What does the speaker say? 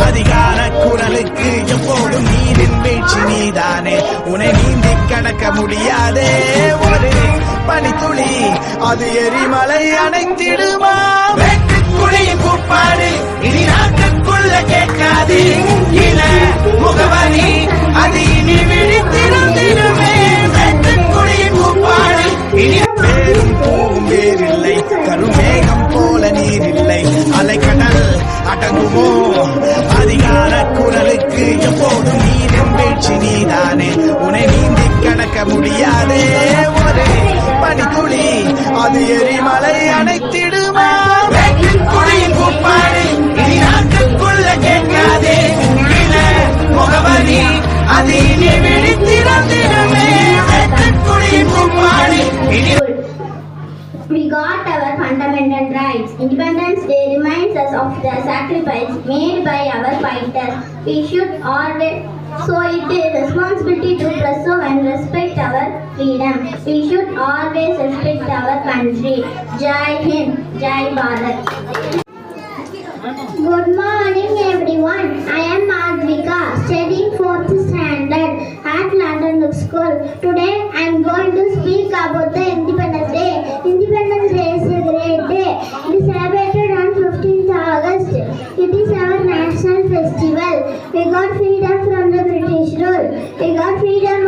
அதிகார குரலுக்கு எப்போதும் நீரின் வீழ்ச்சி நீதானே. உன்னை நீந்தி கடக்க முடியாதே ஒரு பனித்துளி, அது எரிமலை அணைத்திடுமா? வெட்டுக்குழியின் கூப்பாடு இனி நாட்டுக்குள்ள கேட்காது. இன முகவரி அது இனி விழித்திருந்திடுமே. வெட்டுக்குழியின் கூப்பாடு இனி பேரும் போகும் வேறில்லை, கருமேகம் போல நீரில்லை. அலைக்கடல் அடங்குமோ? அதிகார குரலுக்கு எப்போதும் நீரின் வீழ்ச்சி நீதானே. உன்னை நீந்தி கடக்க முடியாதே ஒரு பனித்துளி, அது எரிமலை அணைத்திடுமா? வெட்டுக்குழியின் கூப்பாடு இனி நாட்டுக்குள்ள கேட்காதே. இன முகவரி அது இனி விழித்திருந்திடுமே. வெட்டுக்குழியின் கூப்பாடு இனி. We got our fundamental rights. Independence Day reminds us of the sacrifice made by our fighters. We should always, so it is responsibility to preserve and respect our freedom. We should always respect our country. Jai Hind, Jai Bharat. Good morning everyone. I am Advika, studying 4th standard at London School. Today I am going to speak about the Independence Day. Independence Day is a great day. It is celebrated on 15th August. It is our national festival. We got freedom from the British rule. We got freedom